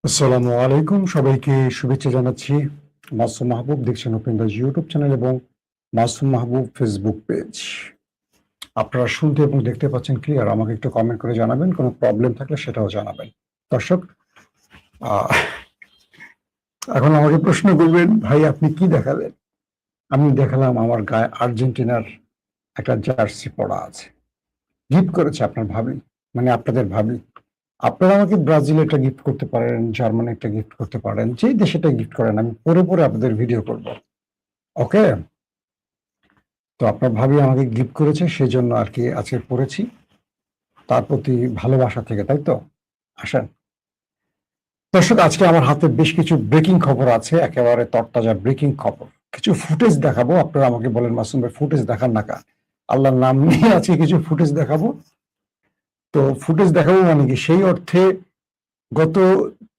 আসসালামু আলাইকুম, সবাইকে শুভেচ্ছা জানাচ্ছি। মাসুম মাহবুব দেখছেন ওপেন দ্য ইউটিউব চ্যানেল এবং মাসুম মাহবুব ফেসবুক পেজ। আপনারা শুনতে এবং দেখতে পাচ্ছেন ক্লিয়ার? আমাকে একটু কমেন্ট করে জানাবেন, কোনো প্রবলেম থাকলে সেটাও জানাবেন। দর্শক, আহ, এখন আমাকে প্রশ্ন করবেন, ভাই আপনি কি দেখালেন? আমি দেখালাম আমার গায়ে আর্জেন্টিনার একটা জার্সি পরা আছে, গিফট করেছে আপনার ভাবি, মানে আপনাদের ভাবি। আপনারা আমাকে ব্রাজিল একটা গিফট করতে পারেন, জার্মানি একটা গিফট করতে পারেন, যে দেশেটা গিফট করেন, আমি পরে পরে আপনাদের ভিডিও করব। ওকে, তো আপনার ভাবি আমাকে গিফট করেছে, সেই জন্য আর কি আজকে পড়েছি, তার প্রতি ভালোবাসা থেকে, তাই তো? আসেন দর্শক, আজকে আমার হাতে বেশ কিছু ব্রেকিং খবর আছে, একেবারে তরতাজা ব্রেকিং খবর। কিছু ফুটেজ দেখাবো, আপনারা আমাকে বলেন মাসুম ভাই ফুটেজ দেখান না কা? আল্লাহর নাম নিয়ে আজকে কিছু ফুটেজ দেখাবো। তো ফুটেজ দেখাবো মানে কি, সেই অর্থে গত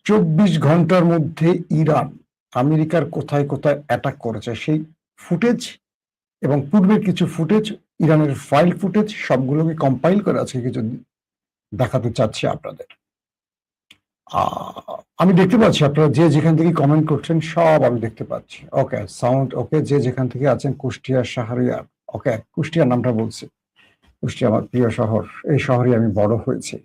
24 ঘন্টার মধ্যে ইরান আমেরিকার কোথায় কোথায় অ্যাটাক করেছে সেই ফুটেজ এবং পূর্বের কিছু ফুটেজ, ইরানের ফাইল ফুটেজ, সবগুলোকে কম্পাইল করে আছে কিছু দেখাতে চাচ্ছি আপনাদের। আমি দেখতে পাচ্ছি আপনারা যে যেখান থেকে কমেন্ট করছেন, সব আমি দেখতে পাচ্ছি। ওকে, সাউন্ড ওকে, যে যেখান থেকে আছেন, কুষ্টিয়া, শাহরিয়ার। ওকে, কুষ্টিয়ার নামটা বলছি, কুষ্টিয়া আমার প্রিয় শহর, এই শহরে আমি বড় হয়েছি।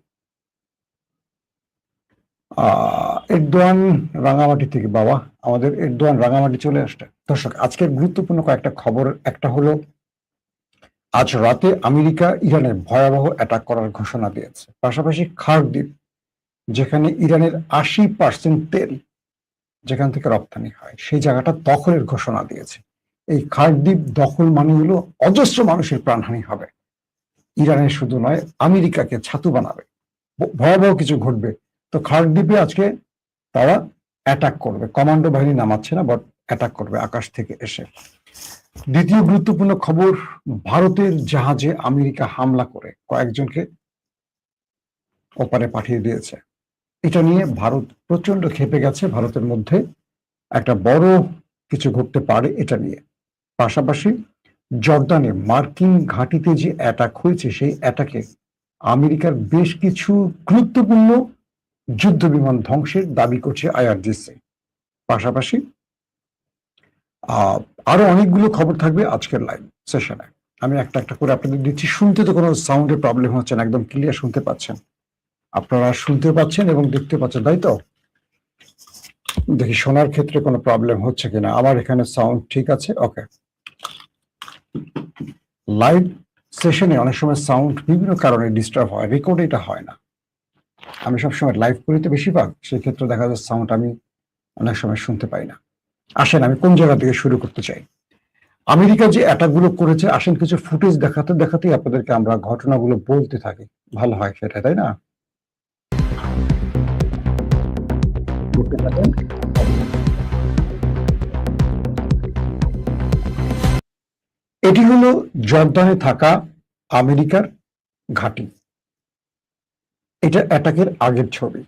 এরদোয়ান রাঙামাটি থেকে, বাবা আমাদের এরদোয়ান রাঙামাটি চলে আসছে। দর্শক, আজকের গুরুত্বপূর্ণ কয়েকটা খবর, একটা হলো আজ রাতে আমেরিকা ইরানের ভয়াবহ অ্যাটাক করার ঘোষণা দিয়েছে। পাশাপাশি খার্ক দ্বীপ, যেখানে ইরানের 80% তেল যেখান থেকে রপ্তানি হয়, সেই জায়গাটা দখলের ঘোষণা দিয়েছে। এই খার্ক দ্বীপ দখল মানে হলো অজস্র মানুষের প্রাণহানি হবে। ইরানের শুধু নয়, আমেরিকাকে ছাতু বানাবে, ভয়াবহ কিছু ঘটবে। তো খার্ক দ্বীপে আজকে তারা অ্যাটাক করবে, কমান্ডো বাহিনী নামাচ্ছে না, বাট অ্যাটাক করবে আকাশ থেকে এসে। দ্বিতীয় গুরুত্বপূর্ণ খবর, ভারতের জাহাজে আমেরিকা হামলা করে কয়েকজনকে ওপারে পাঠিয়ে দিয়েছে। এটা নিয়ে ভারত প্রচন্ড ক্ষেপে গেছে, ভারতের মধ্যে একটা বড় কিছু ঘটতে পারে এটা নিয়ে। পাশাপাশি জর্দানে মার্কিন ঘাঁটিতে যে অ্যাটাক হয়েছে, সেই অ্যাটাকে আমেরিকার বেশ কিছু গুরুত্বপূর্ণ যুদ্ধ বিমান ধ্বংসের দাবি করছে আইআরজিসি। পাশাপাশি আরো অনেকগুলো খবর থাকবে আজকের লাইভ সেশনে। আমি একটা একটা করে আপনাদের দিচ্ছি। শুনতে তো কোনো সাউন্ডের প্রবলেম হচ্ছে না, একদম ক্লিয়ার শুনতে পাচ্ছেন? আপনারা শুনতে পাচ্ছেন এবং দেখতে পাচ্ছেন, তাই তো? দেখি শোনার ক্ষেত্রে কোনো প্রবলেম হচ্ছে কিনা। আমার এখানে সাউন্ড ঠিক আছে। ওকে, লাইভ সেশনে অনেক সময় সাউন্ড বিভিন্ন কারণে ডিস্টার্ব হয়, রেকর্ডে এটা হয় না। আমি সবসময় লাইভ করি তো বেশিরভাগ, সেই ক্ষেত্রে দেখা যাচ্ছে সাউন্ড আমি অনেক সময় শুনতে পাই না। আসেন, আমি কোন জায়গা থেকে শুরু করতে চাই। আমেরিকা যে অ্যাটাক গুলো করেছে, আসেন কিছু ফুটেজ দেখাতে দেখাতেই আপনাদেরকে আমরা ঘটনাগুলো বলতে থাকি, ভালো হয় সেটা, তাই না? দেখতে থাকেন। এটি হলো জর্দানে থাকা আমেরিকার ঘাঁটি। এটা অ্যাটাকের আগের ছবি।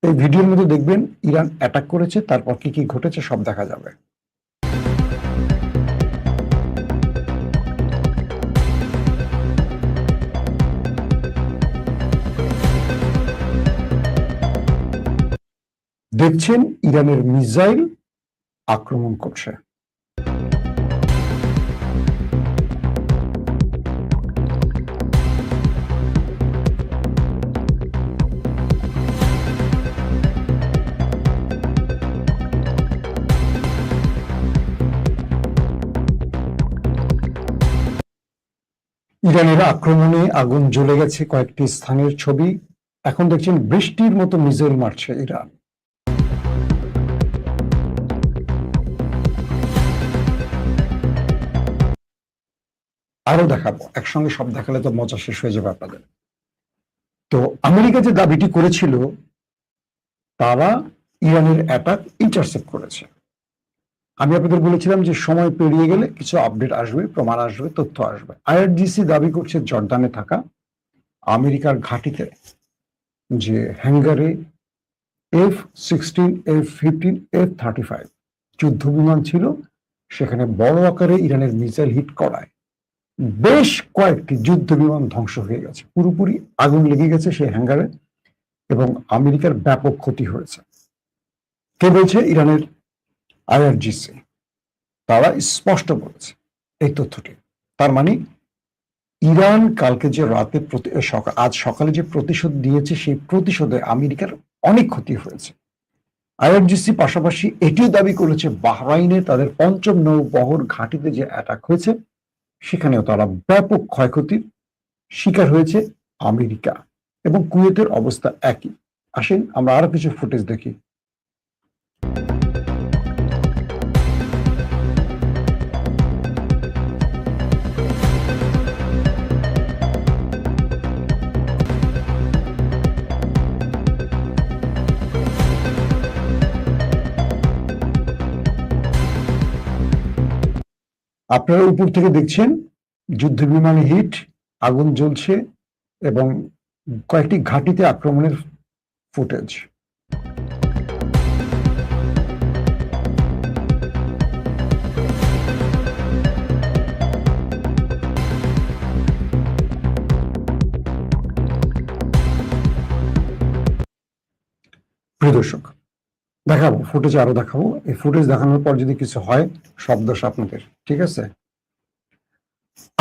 এই ভিডিওর মধ্যে দেখবেন ইরান অ্যাটাক করেছে, তারপর কি কি ঘটেছে সব দেখা যাবে। দেখছেন ইরানের মিসাইল আক্রমণ করছে। ইরানের আক্রমণে আগুন জ্বলে গেছে কয়েকটি স্থানের ছবি। এখন দেখছেন বৃষ্টির মতো মিসাইল মারছে ইরান। আরো দেখাবো, একসঙ্গে সব দেখালে তো মজা শেষ হয়ে যাবে আপনাদের। তো আমেরিকা যে দাবিটি করেছিল, তারা ইরানের অ্যাটাক ইন্টারসেপ্ট করেছে। আমি আপনাদের বলেছিলাম যে সময় পেরিয়ে গেলে কিছু আপডেট আসবে, প্রমাণ আসবে, তথ্য আসবে। আইআরজিসি দাবি করছে জর্দানে থাকা আমেরিকার ঘাঁটিতে যে হ্যাঙ্গারে F-16, F-15, F-35 যুদ্ধ বিমান ছিল, সেখানে বড় আকারে ইরানের মিসাইল হিট করায় বেশ কয়েকটি যুদ্ধ বিমান ধ্বংস হয়ে গেছে, পুরোপুরি আগুন লেগে গেছে সেই হ্যাঙ্গারে, এবং আমেরিকার ব্যাপক ক্ষতি হয়েছে। কে বলছে? ইরানের IRGC। তারা স্পষ্ট বলেছে এই তথ্যটি। তার মানে ইরান কালকে যে রাতে আজ সকালে যে প্রতিশোধ দিয়েছে, সেই প্রতিশোধে আমেরিকার অনেক ক্ষতি হয়েছে। IRGC পাশাপাশি এটিও দাবি করেছে বাহরাইনে তাদের পঞ্চম নৌবহর ঘাঁটিতে যে অ্যাটাক হয়েছে, সেখানেও তারা ব্যাপক ক্ষয়ক্ষতির শিকার হয়েছে আমেরিকা। এবং কুয়েতের অবস্থা একই। আসেন আমরা আরো কিছু ফুটেজ দেখি। আপনারা উপর থেকে দেখছেন যুদ্ধ বিমানে হিট, আগুন জ্বলছে এবং কয়েকটি ঘাঁটিতে আক্রমণের ফুটেজ। প্রিয় দর্শক, দেখাবো ফুটেজ, আরো দেখাবো। এই ফুটেজ দেখানোর পর যদি কিছু হয়, সব দোষ আপনাদের, ঠিক আছে?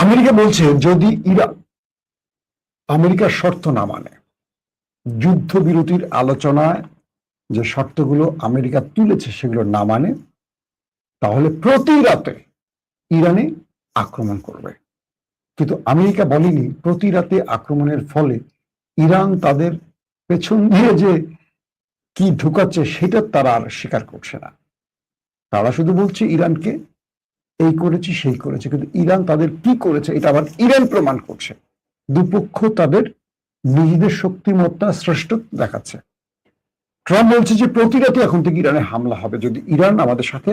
আমেরিকা বলছে যদি ইরান আমেরিকার শর্ত না মানে, যুদ্ধবিরতির আলোচনায় যে শর্তগুলো আমেরিকা তুলেছে সেগুলো না মানে, তাহলে প্রতি রাতে ইরানে আক্রমণ করবে। কিন্তু আমেরিকা বলেনি প্রতি রাতে আক্রমণের ফলে ইরান তাদের পেছন দিয়ে যে কি ঢুকাচ্ছে সেটা তারা আর স্বীকার করছে না। তারা শুধু বলছে ইরানকে এই করেছি সেই করেছে, কিন্তু ইরান তাদের কি করেছে এটা আবার ইরান প্রমাণ করছে। দুপক্ষ তাদের নিজেদের শক্তিমত্তা শ্রেষ্ঠত্ব দেখাচ্ছে। ট্রাম্প বলছে যে প্রতি রাতে এখন থেকে ইরানে হামলা হবে যদি ইরান আমাদের সাথে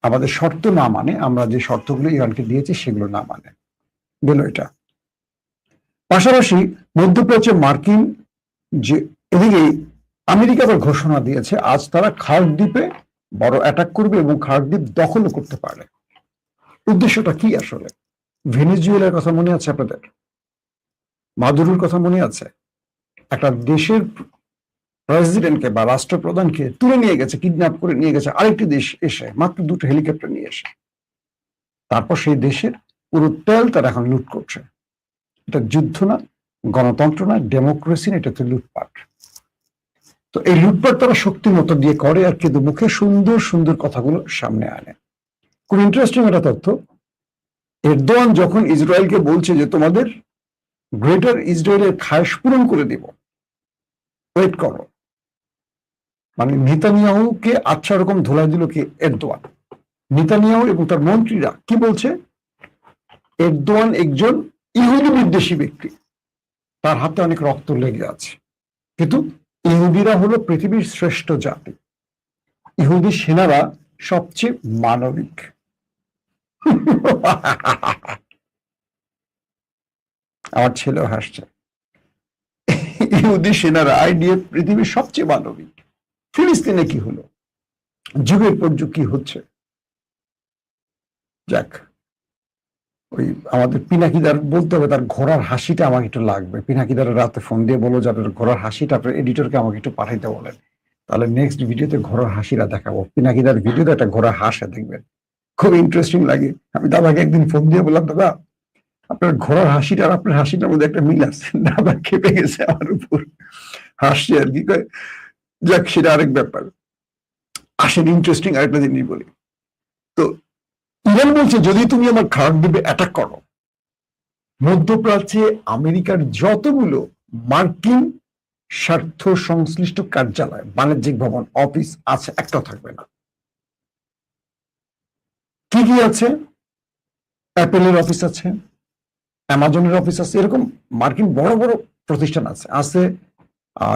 আমাদের শর্ত না মানে, আমরা যে শর্তগুলো ইরানকে দিয়েছি সেগুলো না মানে। গেল এটা। পাশাপাশি মধ্যপ্রাচ্যে মার্কিন যে এদিকে আমেরিকা আবার ঘোষণা দিয়েছে আজ তারা খার্ক দ্বীপে বড় অ্যাটাক করবে এবং খার্ক দ্বীপ দখলও করতে পারে। উদ্দেশ্যটা কি আসলে? ভেনেজুয়েলার কথা মনে আছে আপনাদের? মাদুরোর কথা মনে আছে? একটা দেশের প্রেসিডেন্টকে বা রাষ্ট্রপ্রধানকে তুলে নিয়ে গেছে, কিডন্যাপ করে নিয়ে গেছে আরেকটি দেশ এসে, মাত্র 2টো হেলিকপ্টার নিয়ে এসে। তারপর সেই দেশের পুরো তেল তারা এখন লুট করছে। এটা যুদ্ধ না, গণতন্ত্র না, ডেমোক্রেসি না, এটা হচ্ছে লুটপাট। তো এই লুটপাট তারা শক্তি মতো দিয়ে করে, আর কিন্তু মুখে সুন্দর সুন্দর কথাগুলো সামনে আনে। খুব ইন্টারেস্টিং একটা তথ্য। এরদোয়ান যখন ইসরায়েলকে বলছে যে তোমাদের গ্রেটার ইসরায়েলের খায়েশ পূরণ করে দিব, ওয়েট করো, মানে নেতানিয়াহুকে আচ্ছা রকম ধোলাই দিল কি এরদোয়ান। নেতানিয়াহু এবং তার মন্ত্রীরা কি বলছে? এরদোয়ান একজন ইহুদি বিদ্বেষী ব্যক্তি, তার হাতে অনেক রক্ত লেগে আছে, কিন্তু ইহুদিরা হলো পৃথিবীর শ্রেষ্ঠ জাতি, ইহুদি সেনারা সবচেয়ে মানবিক। আমার ছেলেও হাসছে। ইহুদি সেনারা IDF পৃথিবীর সবচেয়ে মানবিক। ফিলিস্তিনে কি হলো? যুগের পর যুগ কি হচ্ছে? যাক, ওই আমাদের পিনাকিদার বলতে হবে, তার ঘোড়ার হাসিটা আমাকে একটু লাগবে। পিনাকিদার রাতে ফোন দিয়ে বলো যে আপনার ঘোড়ার হাসিটা আপনার এডিটরকে আমাকে একটু পাঠাইতে বলেন, তাহলে নেক্সট ভিডিওতে ঘোড়ার হাসিটা দেখাবো। পিনাকিদার ভিডিওতে একটা ঘোড়ার হাসে দেখবেন, খুব ইন্টারেস্টিং লাগে। আমি দাদাকে একদিন ফোন দিয়ে বললাম, দাদা আপনার ঘোড়ার হাসিটা আর আপনার হাসিটার মধ্যে একটা মিল আছে। দাদা খেপে গেছে আমার উপর, হাসছে আর কি কয়। যাক, সেটা আরেক ব্যাপার। আসেন ইন্টারেস্টিং আরেকটা জিনিস বলি। তো ইরান বলছে যদি তুমি আমার খার্ক দ্বীপে অ্যাটাক করো, মধ্যপ্রাচ্যে আমেরিকার যতগুলো মার্কিন স্বার্থ সংশ্লিষ্ট কার্যালয়, বাণিজ্যিক ভবন, অফিস আছে, একটাও থাকবে না। কি কি আছে? অ্যাপেলের অফিস আছে, অ্যামাজনের অফিস আছে, এরকম মার্কিন বড় বড় প্রতিষ্ঠান আছে। আছে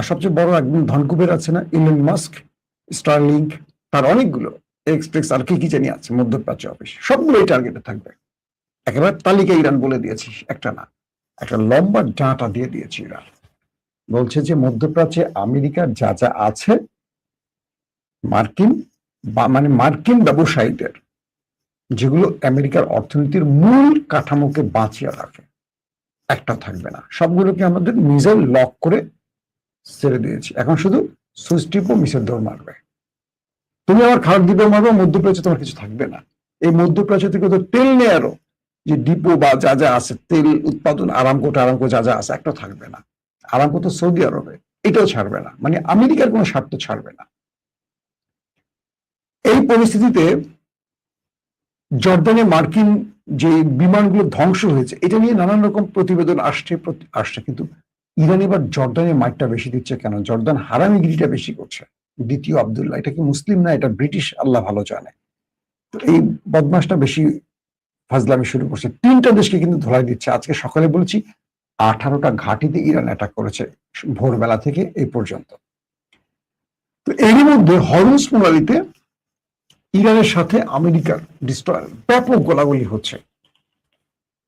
সবচেয়ে বড় একদম ধনকুবের আছে না, ইলন মাস্ক, স্টারলিংক, তার অনেকগুলো এক্সপ্রেস আর কি কি জানি আছে মধ্যপ্রাচ্য অফিস, সবগুলোই টার্গেটে থাকবে। একেবারে তালিকা ইরান বলে দিয়েছি, একটা না, একটা লম্বা ডাঁটা দিয়ে দিয়েছি ইরান। বলছে যে মধ্যপ্রাচ্যে আমেরিকার যা যা আছে, মার্কিন মানে মার্কিন ব্যবসায়ীদের, যেগুলো আমেরিকার অর্থনীতির মূল কাঠামোকে বাঁচিয়ে রাখে, একটা থাকবে না। সবগুলোকে আমাদের মিসাইল লক করে ছেড়ে দিয়েছি, এখন শুধু সুইচ টিপ ও মিসাইল দৌড় মারবে। তুমি আমার খারাপ দ্বীপে মারবো, মধ্যপ্রাচ্যে তোমার কিছু থাকবে না। এই মধ্যপ্রাচ্য থেকে তো তেল নেয়ারও যে ডিপো বা যা যা আছে, তেল উৎপাদন আরামকো যা যা আছে, একটা থাকবে না। আরামকো তো সৌদি আরবে, এটাও ছাড়বে না, মানে আমেরিকার কোনো স্বার্থ ছাড়বে না। এই পরিস্থিতিতে জর্দানে মার্কিন যে বিমানগুলো ধ্বংস হয়েছে, এটা নিয়ে নানান রকম প্রতিবেদন আসছে, কিন্তু ইরান এবার জর্দানের মাইটটা বেশি দিচ্ছে কেন? জর্দান হারামিগিরিটা বেশি করছে। দ্বিতীয় আব্দুল্লাহ, এটা কি মুসলিম না, এটা ব্রিটিশ, আল্লাহ ভালো জানে। তো এই বদমাসটা বেশি ফাজলামি শুরু করছে, 3টা দেশকে কিন্তু ধোলাই দিচ্ছে। আজকে সকালে বলেছি 18টা ঘাঁটিতে ইরান অ্যাটাক করেছে ভোরবেলা থেকে এই পর্যন্ত। তো এরই মধ্যে হরমুজ প্রণালীতে ইরানের সাথে আমেরিকার ডিস্ট্রয়ার ব্যাপক গোলাগুলি হচ্ছে।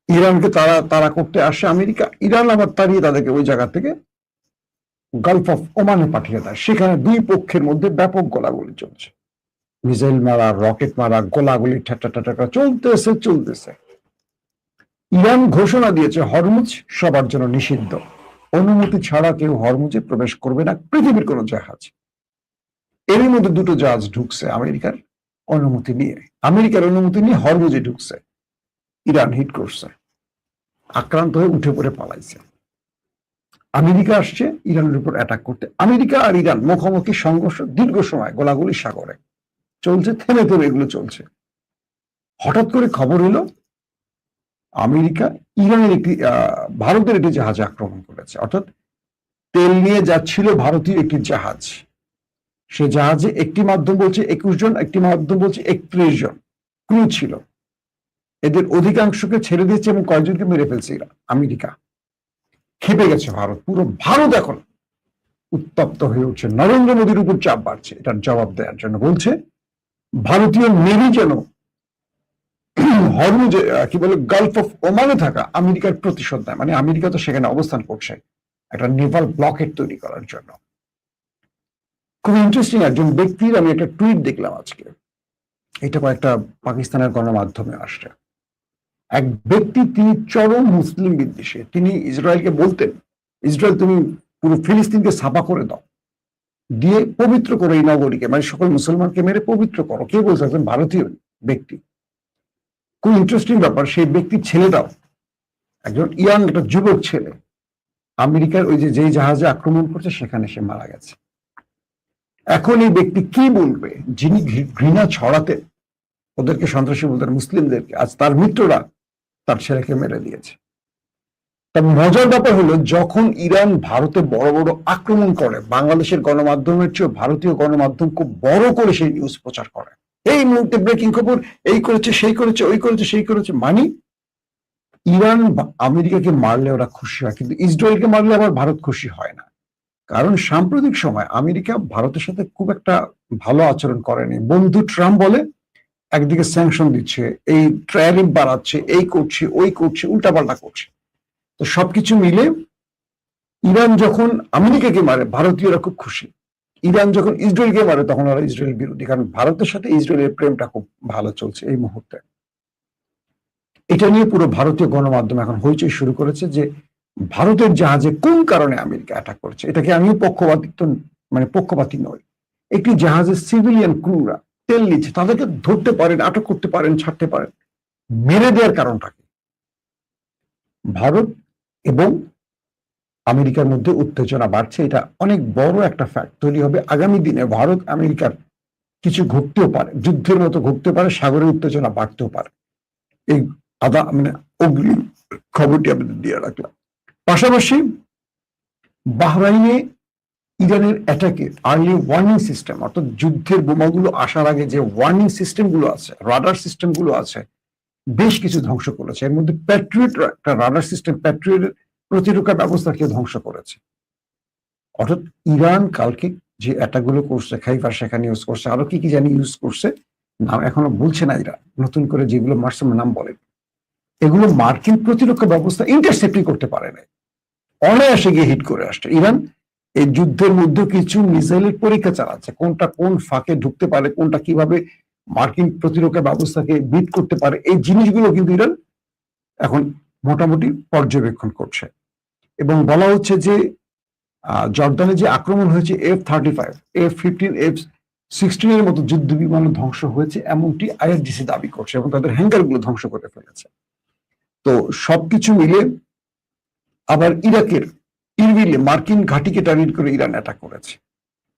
ইরানকে তারা করতে আসে আমেরিকা, ইরান আবার তাড়িয়ে তাদেরকে ওই জায়গা থেকে গালফ অফ ওমানে পাঠিয়ে দেয়। সেখানে দুই পক্ষের মধ্যে ব্যাপক গোলাগুলি চলছে, মিসাইল মারা, রকেট মারা, গোলাগুলি ঠেটা চলতেছে। ইরান ঘোষণা দিয়েছে হরমুজ সবার জন্য নিষিদ্ধ, অনুমতি ছাড়া কেউ হরমুজে প্রবেশ করবে না, পৃথিবীর কোনো জাহাজ। এরই মধ্যে 2টো জাহাজ ঢুকছে আমেরিকার অনুমতি নিয়ে হরমুজে ঢুকছে। ইরান হিট করছে, আক্রান্ত হয়ে উঠে পড়ে পালাইছে। আমেরিকা আসছে ইরানের উপর অ্যাটাক করতে। আমেরিকা আর ইরান মুখোমুখি সংঘর্ষ দীর্ঘ সময়, গোলাগুলি সাগরে চলছে, থেমে এগুলো চলছে। হঠাৎ করে খবর এলো আমেরিকা ইরানের ভারতের একটি জাহাজে আক্রমণ করেছে। অর্থাৎ তেল নিয়ে যাচ্ছিল ভারতীয় একটি জাহাজ, সে জাহাজে একটি মাধ্যম বলছে 21 জন, একটি মাধ্যম বলছে 31 জন ক্রু ছিল। এদের অধিকাংশকে ছেড়ে দিয়েছে এবং কয়েকজনকে মেরে ফেলছে আমেরিকা। খেপে গেছে ভারত, পুরো ভারত এখন উত্তপ্ত হয়ে উঠছে, নরেন্দ্র মোদীর উপর চাপ বাড়ছে এটার জবাব দেওয়ার জন্য। বলছে ভারতীয় নেভি যেন হরমুজে কি বলে গালফ অফ ওমানে থাকা আমেরিকার প্রতিশোধ নেয়। মানে আমেরিকা তো সেখানে অবস্থান করছে একটা নেভাল ব্লকেট তৈরি করার জন্য। খুব ইন্টারেস্টিং একজন ব্যক্তির আমি একটা টুইট দেখলাম আজকে, এটা কয়েকটা পাকিস্তানের গণমাধ্যমে আসছে। এক ব্যক্তি, তিনি চরম মুসলিম বিদ্বেষী, তিনি ইসরায়েলকে বলতেন, ইসরায়েল তুমি পুরো ফিলিস্তিনকে ছাপা করে দাও, দিয়ে পবিত্র করো এই নগরীকে, মানে সকল মুসলমানকে মেরে পবিত্র করো। কে বলছে? একজন ভারতীয় ব্যক্তি। খুব ইন্টারেস্টিং ব্যাপার, সেই ব্যক্তির ছেলেটাও একজন ইয়াং, একটা যুবক ছেলে, আমেরিকার ওই যেই জাহাজে আক্রমণ করছে সেখানে সে মারা গেছে। এখন এই ব্যক্তি কি বলবে, যিনি ঘৃণা ছড়াতে ওদেরকে সন্ত্রাসী বলতেন মুসলিমদেরকে, আজ তার মিত্ররা তার ছেলেকে মেরে দিয়েছে। তবে মজার ব্যাপার হলো, যখন ইরান ভারতে বড় বড় আক্রমণ করে, বাংলাদেশের গণমাধ্যমের চেয়ে ভারতীয় গণমাধ্যম খুব বড় করে সেই নিউজ প্রচার করে, এই মুহূর্তে ব্রেকিং খবর, এই করেছে, সেই করেছে, ওই করেছে, সেই করেছে। মানে ইরান আমেরিকাকে মারলে ওরা খুশি হয়, কিন্তু ইসরায়েলকে মারলে আবার ভারত খুশি হয় না। কারণ সাম্প্রতিক সময় আমেরিকা ভারতের সাথে খুব একটা ভালো আচরণ করেনি। বন্ধু ট্রাম্প বলে একদিকে স্যাংশন দিচ্ছে, এই ট্যারিফ বাড়াচ্ছে, এই করছে, ওই করছে, উল্টাপাল্টা করছে। তো সবকিছু মিলে ইরান যখন আমেরিকাকে মারে, ভারতীয়রা খুব খুশি। ইরান যখন ইসরায়েলকে মারে, তখন ওরা ইসরায়েল বিরোধী, কারণ ভারতের সাথে ইসরায়েলের প্রেমটা খুব ভালো চলছে এই মুহূর্তে। এটা নিয়ে পুরো ভারতীয় গণমাধ্যম এখন হইচই শুরু করেছে যে ভারতের জাহাজে কোন কারণে আমেরিকা অ্যাটাক করছে। এটাকে আমিও পক্ষপাতী নই। একটি জাহাজের সিভিলিয়ান ক্রুরা তেল নিচ্ছে, তাদেরকে ধরতে পারেন, আটক করতে পারেন, ছাড়তে পারেন, মেরে দেওয়ার কারণটা কি? ভারত এবং আমেরিকার মধ্যে উত্তেজনা বাড়ছে, এটা অনেক বড় একটা ফ্যাক্ট তৈরি হবে আগামী দিনে। ভারত আমেরিকার কিছু ঘটতেও পারে, যুদ্ধের মতো ঘটতে পারে, সাগরের উত্তেজনা বাড়তেও পারে। এই অগ্রিম খবরটি আপনাদের দিয়ে রাখলাম। পাশাপাশি বাহরাইনে ইরানের অ্যাটাকে আর্লি ওয়ার্নিং সিস্টেম, অর্থাৎ যুদ্ধের বোমাগুলো আসার আগে যে ওয়ার্নিং সিস্টেমগুলো আছে, রাডার সিস্টেমগুলো আছে, বেশ কিছু ধ্বংস করেছে। এর মধ্যে প্যাট্রিয়ট একটা রাডার সিস্টেম, প্যাট্রিয়টের প্রতিরক্ষা ব্যবস্থাকে ধ্বংস করেছে। অর্থাৎ ইরান কালকে যে অ্যাটাকগুলো করছে, খাইবার সেখানে ইউজ করছে, আরো কি কি জানি ইউজ করছে, নাম এখনো বলছে না ইরান, নতুন করে যেগুলো মারছে নাম বলে, এগুলো মার্কিন প্রতিরক্ষা ব্যবস্থা ইন্টারসেপ্টই করতে পারে না, অনায়াসে গিয়ে হিট করে আসছে। ইরান এই যুদ্ধের মধ্যে কিছু মিসাইলের পরীক্ষা চালাচ্ছে, কোনটা কোন ফাঁকে ঢুকতে পারে, কোনটা কিভাবে মার্কিন প্রতিরক্ষা ব্যবস্থাকে বিট করতে পারে, এই জিনিসগুলো কিন্তু ইরান এখন মোটামুটি পর্যবেক্ষণ করছে। এবং বলা হচ্ছে যে জর্দানে যে আক্রমণ হয়েছে F-35, F-15, 16-এর মতো যুদ্ধ বিমান ধ্বংস হয়েছে এমনটি আইআরজিসি দাবি করছে এবং তাদের হ্যাঙ্গারগুলো ধ্বংস করে ফেলেছে। তো সবকিছু মিলে আবার ইরাকের ইরবিলে মার্কিন ঘাঁটিকে টার্গেট করে ইরান অ্যাটাক করেছে।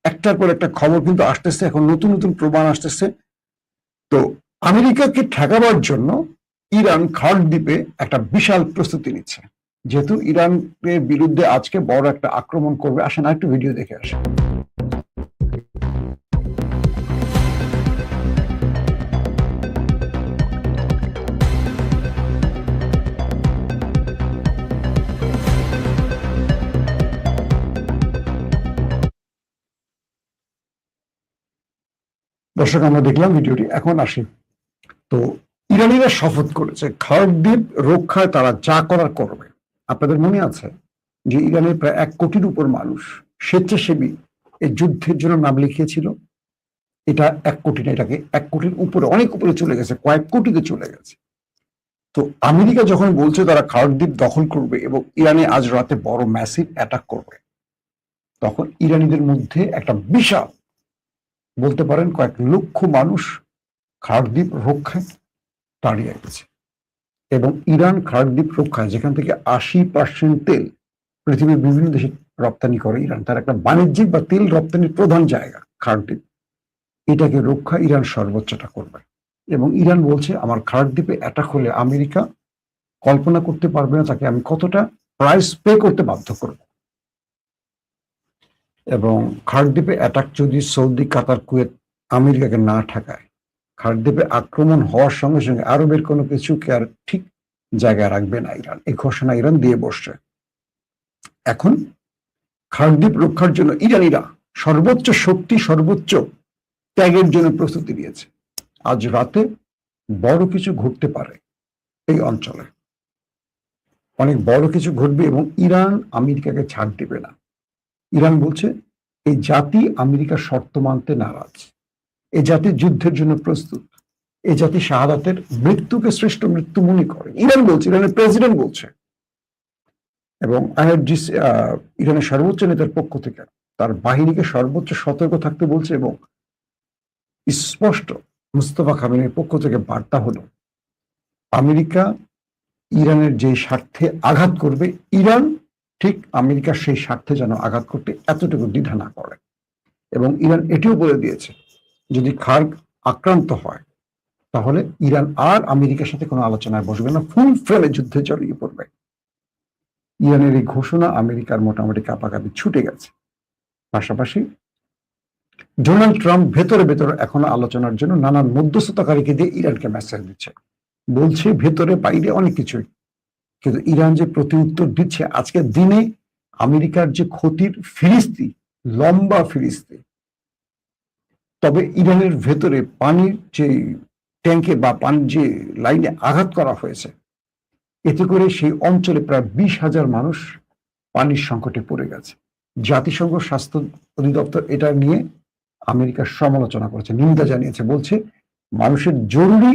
একটার পর একটা খবর কিন্তু আসতেছে, এখন নতুন নতুন প্রমাণ আসতেছে। তো আমেরিকাকে ঠেকাবার জন্য ইরান খার্ড দ্বীপে একটা বিশাল প্রস্তুতি নিচ্ছে, যেহেতু ইরানের বিরুদ্ধে আজকে বড় একটা আক্রমণ করবে। আসেন একটু ভিডিও দেখে আসেন। দর্শক, আমরা দেখলাম ভিডিওটি, এখন আসি। তো ইরানিরা শপথ করেছে খার্ড দ্বীপ রক্ষায় তারা যা করার করবে। আপনাদের মনে আছে যে ইরানের প্রায় 1 কোটির উপর মানুষ স্বেচ্ছাসেবী এই যুদ্ধের জন্য নাম লিখিয়েছিল। এটা 1 কোটি না, এটাকে 1 কোটির উপরে, অনেক উপরে চলে গেছে, কয়েক কোটিতে চলে গেছে। তো আমেরিকা যখন বলছে তারা খার্ড দ্বীপ দখল করবে এবং ইরানে আজ রাতে বড় ম্যাসিভ অ্যাটাক করবে, তখন ইরানিদের মধ্যে একটা বিশাল, বলতে পারেন কয়েক লক্ষ মানুষ খার্ড দ্বীপ রক্ষায় দাঁড়িয়ে গেছে। এবং ইরান খার্ড দ্বীপ রক্ষায়, যেখান থেকে 80% তেল পৃথিবীর বিভিন্ন দেশে রপ্তানি করে ইরান, তার একটা বাণিজ্যিক বা তেল রপ্তানির প্রধান জায়গা খার্ড দ্বীপ, এটাকে রক্ষা ইরান সর্বোচ্চটা করবে। এবং ইরান বলছে আমার খার্ড দ্বীপে অ্যাটাক হলে আমেরিকা কল্পনা করতে পারবে না তাকে আমি কতটা প্রাইস পে করতে বাধ্য করব। এবং খার্ড দ্বীপে অ্যাটাক যদি সৌদি, কাতার, কুয়েত আমেরিকাকে না ঠেকায়, খার্ড দ্বীপে আক্রমণ হওয়ার সঙ্গে সঙ্গে আরবের কোনো কিছুকে আর ঠিক জায়গায় রাখবে না ইরান। এই ঘোষণা ইরান দিয়ে বসছে। এখন খার্ড দ্বীপ রক্ষার জন্য ইরানিরা সর্বোচ্চ শক্তি, সর্বোচ্চ ত্যাগের জন্য প্রস্তুতি নিয়েছে। আজ রাতে বড় কিছু ঘটতে পারে এই অঞ্চলে, অনেক বড় কিছু ঘটবে এবং ইরান আমেরিকাকে ছাড় দেবে না। ইরান বলছে এই জাতি আমেরিকার শর্ত মানতে নারাজ, এই জাতি যুদ্ধের জন্য প্রস্তুত, এই জাতি শাহাদাতের মৃত্যুকে শ্রেষ্ঠ মৃত্যু মনে করে। ইরান বলছে, ইরানের প্রেসিডেন্ট বলছে। এবং আইআরজিসি, ইরানের সর্বোচ্চ নেতার পক্ষ থেকে তার বাহিনীকে সর্বোচ্চ সতর্ক থাকতে বলছে। এবং স্পষ্ট মুস্তফা খামেনির পক্ষ থেকে বার্তা হলো আমেরিকা ইরানের যে স্বার্থে আঘাত করবে, ইরান ঠিক আমেরিকার সেই স্বার্থে যেন আঘাত করতে এতটুকু দ্বিধা না করে। এবং ইরান এটিও বলে দিয়েছে যদি খার্গ আক্রান্ত হয় তাহলে ইরান আর আমেরিকার সাথে কোনো আলোচনায় বসবে না, ফুল ফ্রেমে যুদ্ধে জড়িয়ে পড়বে। ইরানের এই ঘোষণা আমেরিকার মোটামুটি কাঁপাকাপি ছুটে গেছে। পাশাপাশি ডোনাল্ড ট্রাম্প ভেতরে ভেতরে এখনো আলোচনার জন্য নানান মধ্যস্থতাকারীকে দিয়ে ইরানকে মেসেজ দিচ্ছে, বলছে ভেতরে বাইরে অনেক কিছুই, কিন্তু ইরান যে প্রতি উত্তর দিচ্ছে আজকের দিনে আমেরিকার যে ক্ষতির ফিরিস্তি, লম্বা ফিরিস্তি। তবে ইরানের ভেতরে পানির যে ট্যাঙ্কে বা পানির যে লাইনে আঘাত করা হয়েছে, এতে করে সেই অঞ্চলে প্রায় 20,000 মানুষ পানির সংকটে পড়ে গেছে। জাতিসংঘ স্বাস্থ্য অধিদপ্তর এটা নিয়ে আমেরিকার সমালোচনা করেছে, নিন্দা জানিয়েছে, বলছে মানুষের জরুরি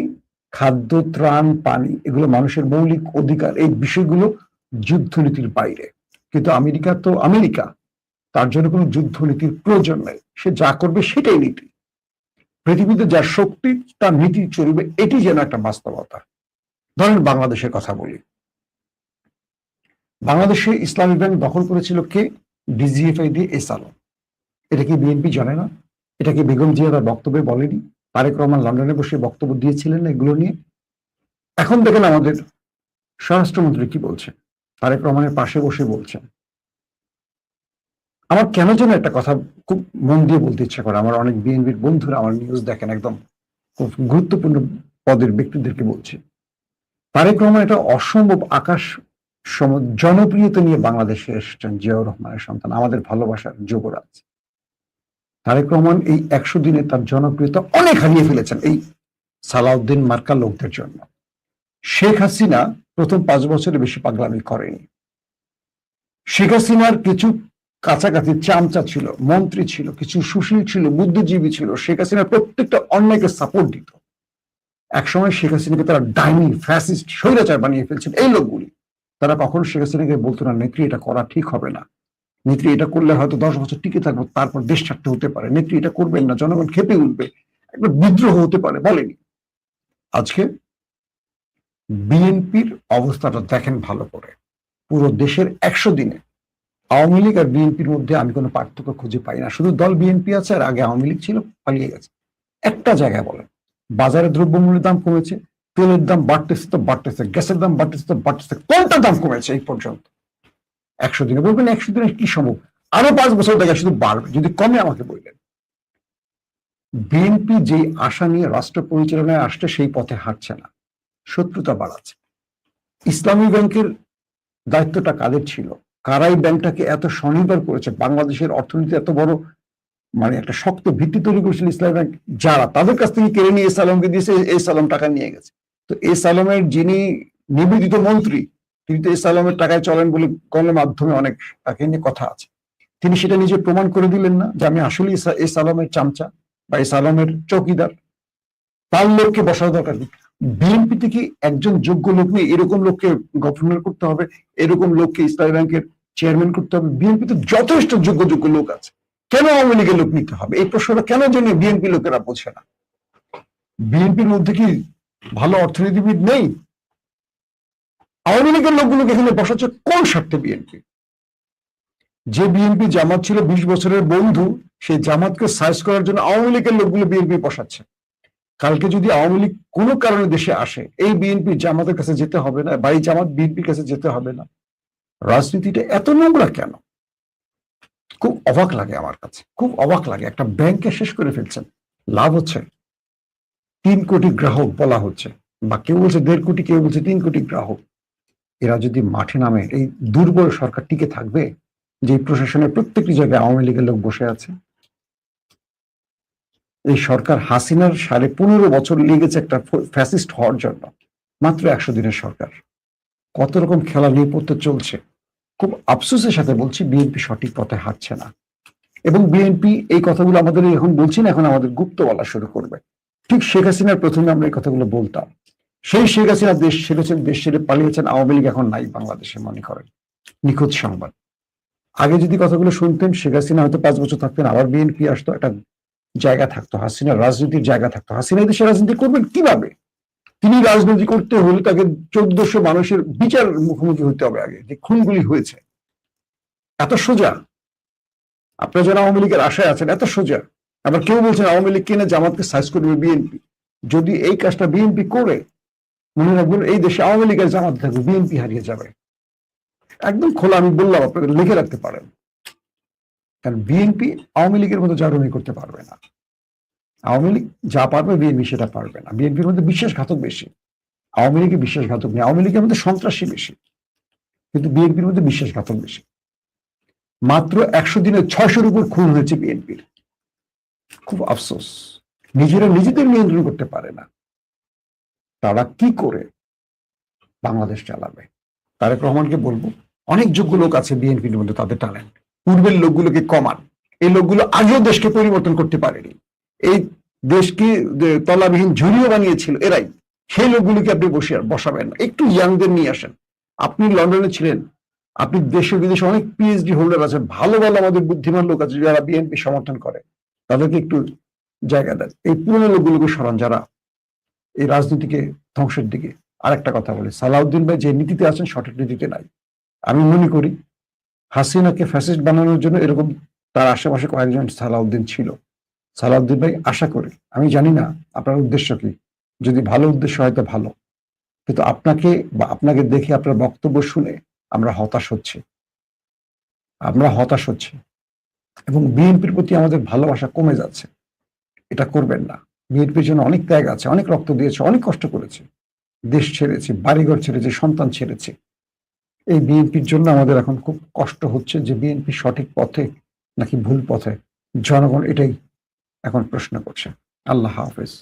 খাদ্য, ত্রাণ, পানি এগুলো মানুষের মৌলিক অধিকার, এই বিষয়গুলো যুদ্ধনীতির বাইরে। কিন্তু আমেরিকা তো আমেরিকা, তার জন্য কোনো যুদ্ধনীতির প্রয়োজন নেই, সে যা করবে সেটাই নীতি। পৃথিবীতে যা শক্তি তার নীতি চলবে, এটি যেন একটা বাস্তবতা। ধরেন বাংলাদেশের কথা বলি, বাংলাদেশে ইসলামী ব্যাংক দখল করেছিল কে? ডিজিএফআই দিয়ে এস আলম। এটা কি বিএনপি জানে না? এটা কি বেগম জিয়া তার বক্তব্যে বলেনি? তারেক রহমান লন্ডনে বসে বক্তব্য দিয়েছিলেন না এগুলো নিয়ে? এখন দেখেন আমাদের স্বরাষ্ট্রমন্ত্রী কি বলছে, তারেক রহমানের পাশে বসে বলছেন। আমার কেন যেন একটা কথা খুব মন দিয়ে বলতে ইচ্ছা করে, আমার অনেক বিএনপির বন্ধুরা আমার নিউজ দেখেন, একদম খুব গুরুত্বপূর্ণ পদের ব্যক্তিদেরকে বলছে, তারেক রহমান এটা অসম্ভব আকাশ সম জনপ্রিয়তা নিয়ে বাংলাদেশে এসেছেন। জিয়াউর রহমানের সন্তান, আমাদের ভালোবাসার যুবরাজ তারেক রহমান এই 100 দিনে তার জনপ্রিয়তা অনেক হারিয়ে ফেলেছেন এই সালাউদ্দিন মার্কা লোকদের জন্য। শেখ হাসিনা প্রথম 5 বছরে বেশি পাগলামি করেনি। শেখ হাসিনার কিছু কাছাকাছি চামচা ছিল, মন্ত্রী ছিল, কিছু সুশীল ছিল, বুদ্ধিজীবী ছিল, শেখ হাসিনার প্রত্যেকটা অন্যায়কে সাপোর্ট দিত। একসময় শেখ হাসিনাকে তারা ডাইনি, ফ্যাসিস্ট, স্বৈরাচার বানিয়ে ফেলছেন এই লোকগুলি। তারা কখনো শেখ হাসিনাকে বলতো না নেত্রী এটা করা ঠিক হবে না, নেত্রী এটা করলে হয়তো 10 বছর টিকে থাকবো, তারপর দেশ ছাড়তে হতে পারে। নেত্রী এটা করবেন না, জনগণ খেপে উঠবে, একটা বিদ্রোহ হতে পারে, বলেনি। আজকে বিএনপির অবস্থাটা দেখেন ভালো করে। পুরো দেশের 100 দিনে আওয়ামী লীগ আর বিএনপির মধ্যে আমি কোনো পার্থক্য খুঁজে পাই না। শুধু দল বিএনপি আছে, আর আগে আওয়ামী লীগ ছিল, পালিয়ে গেছে। একটা জায়গায় বলেন, বাজারে দ্রব্যমূল্যের দাম কমেছে, তেলের দাম বাড়তেছে তো বাড়তেছে, গ্যাসের দাম বাড়তেছে তো বাড়তেছে, কোনটা দাম কমেছে এই পর্যন্ত 100 দিনে? বলবেন 100 দিনে কি সম্ভব, আরো 5 বছর থেকে শুধু বাড়বে, যদি কমে আমাকে বললেন। বিএনপি যে আশা নিয়ে রাষ্ট্র পরিচালনায় আসছে সেই পথে হাঁটছে না, শত্রুতা বাড়াচ্ছে। ইসলামী ব্যাংকের দায়িত্বটা কাদের ছিল? কারাই ব্যাংকটাকে এত স্বনির্ভর করেছে, বাংলাদেশের অর্থনীতি এত বড় মানে একটা শক্ত ভিত্তি তৈরি করেছিল ইসলামী ব্যাংক, যারা তাদের কাছ থেকে কেড়ে নিয়ে সালামকে দিয়েছে, এই সালাম টাকা নিয়ে গেছে। তো এই সালামের যিনি নিবেদিত মন্ত্রী, তিনি তো এই সালামের টাকায় চলেন বলে গণমাধ্যমে অনেক তাকে নিয়ে কথা আছে। তিনি সেটা নিজে প্রমাণ করে দিলেন না যে আমি আসলে এই সালামের চামচা বা এই সালামের চৌকিদার? তার লোককে বসানো দরকার নেই। বিএনপি থেকে একজন যোগ্য লোক নিয়ে এরকম লোককে গভর্নর করতে হবে, এরকম লোককে ইসলামী ব্যাংকের চেয়ারম্যান করতে হবে? বিএনপিতে যথেষ্ট যোগ্য যোগ্য লোক আছে, কেন আওয়ামী লীগের লোক নিতে হবে? এই প্রশ্নটা কেন জন্য বিএনপি লোকেরা বোঝে না? বিএনপির মধ্যে কি ভালো অর্থনীতিবিদ নেই? আওয়ামী লীগের লোকগুলোকে এখানে বসাচ্ছে কোন স্বার্থে? বিএনপি, যে বিএনপি জামাত ছিল 20 বছরের বন্ধু, সেই জামাতকে সাইজ করার জন্য আওয়ামী লীগের লোকগুলো বিএনপি বসাচ্ছে। কালকে যদি আওয়ামী লীগ কোনো কারণে দেশে আসে, এই বিএনপি জামাতের কাছে যেতে হবে না, বা এই জামাত বিএনপির কাছে যেতে হবে না। রাজনীতিটা এত নোংরা কেন? খুব অবাক লাগে আমার কাছে, খুব অবাক লাগে। একটা ব্যাংকে শেষ করে ফেলছেন, লাভ হচ্ছে 3 কোটি গ্রাহক বলা হচ্ছে, বা কেউ বলছে 1.5 কোটি, কেউ বলছে 3 কোটি গ্রাহক। এরা যদি মাঠে নামে, এই দুর্বল সরকার টিকে থাকবে? যে প্রশাসনের প্রত্যেকটি জায়গায় আওয়ামী লীগের লোক বসে আছে। এই সরকার হাসিনার 15.5 বছর লেগেছে একটা ফ্যাসিস্ট হওয়ার জন্য, মাত্র 100 দিনের সরকার। কত রকম খেলা নেপথ্যে চলছে। খুব আফসোসের সাথে বলছি, বিএনপি সঠিক পথে হাঁটছে না। এবং বিএনপি এই কথাগুলো আমাদের এখন বলছি না, এখন আমাদের গুপ্ত বলা শুরু করবে। ঠিক শেখ হাসিনার প্রথমে আমরা এই কথাগুলো বলতাম, সেই শেখ হাসিনা দেশ ছেড়েছেন, দেশ ছেড়ে পালিয়েছেন, আওয়ামী লীগ এখন নাই বাংলাদেশে, মনে করেন নিখোঁজ সংবাদ। আগে যদি কথাগুলো শুনতেন, শেখ হাসিনা হয়তো 5 বছর থাকতেন, আবার বিএনপি আসতো, একটা জায়গা থাকতো, হাসিনার রাজনীতির জায়গা থাকতো। হাসিনা দেশে রাজনীতি করবেন কিভাবে? তিনি রাজনীতি করতে হলে তাকে 1400 মানুষের বিচার মুখোমুখি হতে হবে আগে, যে খুনগুলি হয়েছে। এত সোজা? আপনারা যারা আওয়ামী লীগের আশায় আছেন, এত সোজা? আবার কেউ বলছেন আওয়ামী লীগ কিনে জামাতকে সাইজ করবে বিএনপি। যদি এই কাজটা বিএনপি করে, মনে রাখবেন এই দেশে আওয়ামী লীগের জামাত থাকবে, বিএনপি হারিয়ে যাবে। একদম খোলা আমি বললাম, আপনাদের লিখে রাখতে পারেন। কারণ বিএনপি আওয়ামী লীগের মতো জারুমি করতে পারবে না। আওয়ামী লীগ যা পারবে, বিএনপি সেটা পারবে না। বিএনপির মধ্যে বিশ্বাসঘাতক বেশি, আওয়ামী লীগে বিশ্বাসঘাতক নেই। আওয়ামী লীগের মধ্যে সন্ত্রাসী বেশি, কিন্তু বিএনপির মধ্যে বিশ্বাসঘাতক বেশি। মাত্র 100 দিনে 600-র উপর খুন হয়েছে বিএনপির। খুব আফসোস, নিজেরা নিজেদের নিয়ন্ত্রণ করতে পারে না। তারা কি করে বাংলাদেশ চালাবে? তারেক রহমানকে বলবো, অনেক যোগ্য লোক আছে বিএনপির মধ্যে, তাদের ট্যালেন্ট। পূর্বের লোকগুলোকে কমান। এই লোকগুলো আগেও দেশকে পরিবর্তন করতে পারেনি, এই দেশকে তলাবিহীন ঝুড়িও বানিয়েছিল এরাই। সেই লোকগুলোকে আপনি বসাবেন না, একটু ইয়াংদের নিয়ে আসেন। আপনি লন্ডনে ছিলেন, আপনি দেশে বিদেশে অনেক পিএইচডি হোল্ডার আছে, ভালো ভালো আমাদের বুদ্ধিমান লোক আছে যারা বিএনপি সমর্থন করে, তাদেরকে একটু জায়গা দেন। এই পুরনো লোকগুলোকে সরান, যারা এই রাজনীতিকে ধ্বংসের দিকে। আর একটা কথা বলি, সালাউদ্দিন ভাই যে নীতিতে আছেন, সঠিক নীতিতে নাই। আমি মনে করি হাসিনাকে ফ্যাসিস্ট বানানোর জন্য এরকম তার আশেপাশে কয়েকজন সালাউদ্দিন ছিল। সালাউদ্দিন ভাই, আশা করি, আমি জানি না আপনার উদ্দেশ্য কি, যদি ভালো উদ্দেশ্য হয় তো ভালো, কিন্তু আপনাকে বা আপনাকে দেখে, আপনার বক্তব্য শুনে আমরা হতাশ হচ্ছি, এবং বিএনপির প্রতি আমাদের ভালোবাসা কমে যাচ্ছে। এটা করবেন না। বিএনপির জন্য অনেক ত্যাগ আছে, অনেক রক্ত দিয়েছে, অনেক কষ্ট করেছে, দেশ ছেড়েছে, বাড়িঘর ছেড়েছে, সন্তান ছেড়েছে। এই বিএনপির জন্য আমাদের এখন খুব কষ্ট হচ্ছে যে বিএনপি সঠিক পথে নাকি ভুল পথে, জনগণ এটাই এখন প্রশ্ন করছে। আল্লাহ হাফেজ।